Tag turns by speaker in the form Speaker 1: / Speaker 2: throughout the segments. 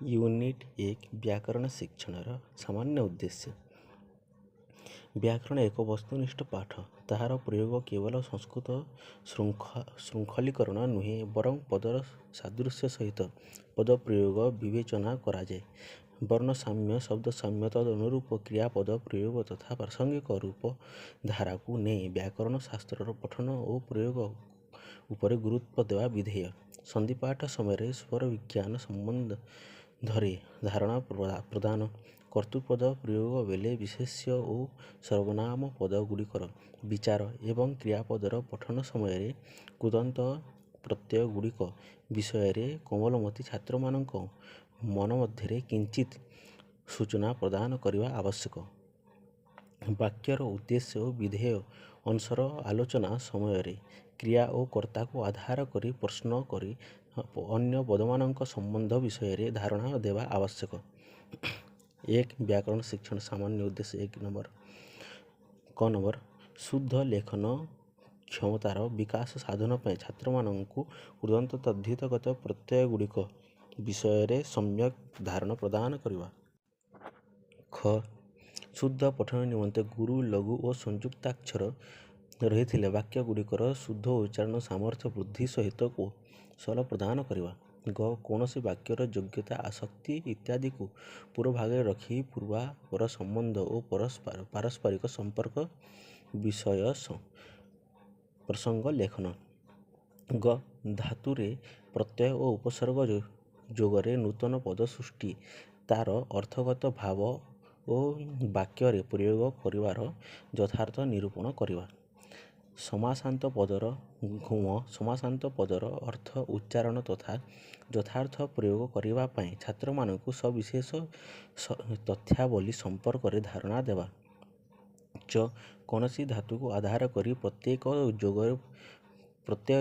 Speaker 1: Unit 1 व्याकरण शिक्षण सामान्य उद्देश्य। व्याकरण एक वस्तुनिष्ठ पाठ। ताहार प्रयोग केवल संस्कृत शृंखलीकरण नुहे बरं पदर सादृश्य सहित पद प्रयोग विवेचना कराए। वर्ण साम्य, शब्द साम्य, तद अनुरूप क्रियापद प्रयोग तथा प्रासंगिक रूप धारा को नहीं व्याकरण शास्त्र पठन और प्रयोग उपरे गुरुत्व देवा विधेय। संधिपाठ समय स्वर विज्ञान संबंध धरे धारणा प्रदान। कर्तृपद प्रयोग बेले विशेष्य और सर्वनाम पद गुड़िकर विचार एवं क्रियापदर पठन समय कृदंत प्रत्यय गुड़िक विषय कोमलमती छात्र मानक मन मध्य किंचित सूचना प्रदान करने आवश्यक। वाक्यर उद्देश्य और विधेय अंशर आलोचना समय क्रिया और कर्ता को आधार करी प्रश्न करी अन्य पदमानक संबंध विषय धारणा देवा आवश्यक। एक व्याकरण शिक्षण सामान्य उद्देश्य। एक नंबर शुद्ध लेखन क्षमतार विकास साधन पर छात्र मानक कृदंत तद्धितगत प्रत्यय गुड़िक विषय सम्यक धारणा प्रदान करवा। ख शुद्ध पठन निमंते गुरु लघु और संयुक्ताक्षर रही वाक्य गुड़िकर शुद्ध उच्चारण सामर्थ्य वृद्धि सहित कौशल प्रदान करवा। ग कौनसी वाक्यर योग्यता आसक्ति इत्यादि को पूर्व भागे रखी पूर्वापर संबंध और पारस्परिक संपर्क विषय प्रसंग लेखन। ग धातुरे प्रत्यय और उपसर्ग जोगरे नूतन पद सृष्टि तार अर्थगत भाव और वाक्य प्रयोग करिवार यथार्थ निरूपण करवा। समासांत पदर गुण समासांत पदर अर्थ उच्चारण तथा यथार्थ प्रयोग करने पाई छात्र मानक सविशेष तथ्यावली संपर्क रे धारणा देवा। च कौनसी धातु को आधार करी प्रत्यय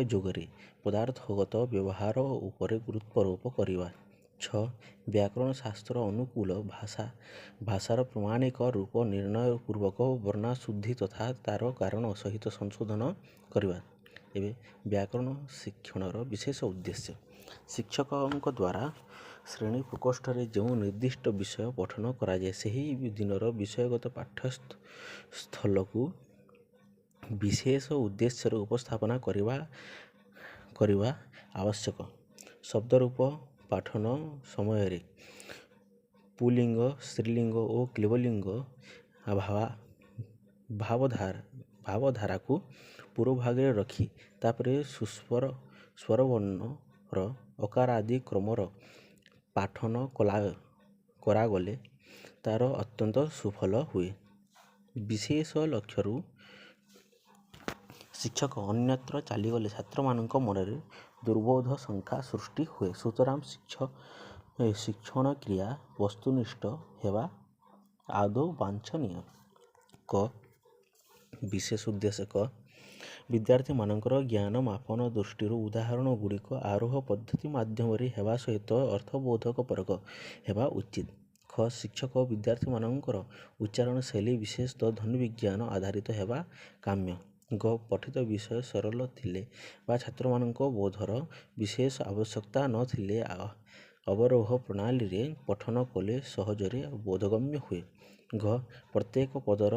Speaker 1: जोगरे पदार्थगत व्यवहार उपरे गुरुत्वारोप करवा। छ व्याकरण शास्त्र अनुकूल भाषार प्रमाणिक रूप निर्णय पूर्वक वर्णाशुद्धि तथा तार कारण सहित संशोधन करवा। एवं व्याकरण शिक्षणर विशेष उद्देश्य। शिक्षकों द्वारा श्रेणी प्रकोष्ठ में जो निर्दिष्ट विषय पठन कराए सही दिनर विषयगत पाठ्यस्थल को विशेष उद्देश्य उपस्थापना करवा आवश्यक। शब्दरूप पाठन समय पुलिंग स्त्रीलिंग और क्लीबलिंग भावधारा को पूर्व भाग रखी तापर सुस्वर स्वरवर्णर अकार आदि क्रमर पाठन करागले तार अत्यंत सुफल हुए। विशेष लक्ष्यरू शिक्षक अन्यत्र चलीगले छात्र मानक मनरे दुर्बोध शंका सृष्टि हुए। सुतरां शिक्षण क्रिया वस्तुनिष्ठ हेवा आदौ वांछनीय। क विशेष उद्देश्य। क विद्यार्थी मानकर ज्ञान मापन दृष्टि उदाहरण गुड़िक आरोह पद्धति माध्यम हेवा सहित अर्थबोधक परक हेवा उचित। ख शिक्षक विद्यार्थी मानकर उच्चारण शैली विशेषतः ध्वनि विज्ञान आधारित हेवा काम्य। ग पठित विषय सरल थिले बा छात्र मानक बोधर विशेष आवश्यकता न थिले अवरोह प्रणाली रे पठन कले सहजरे बोधगम्य हुए। घ प्रत्येक पदर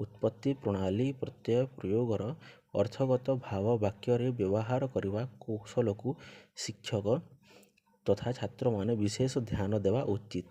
Speaker 1: उत्पत्ति प्रणाली प्रत्यय प्रयोगर अर्थगत भाव वाक्य रे व्यवहार करने कौशल को शिक्षक तथा छात्र माने विशेष ध्यान देवा उचित।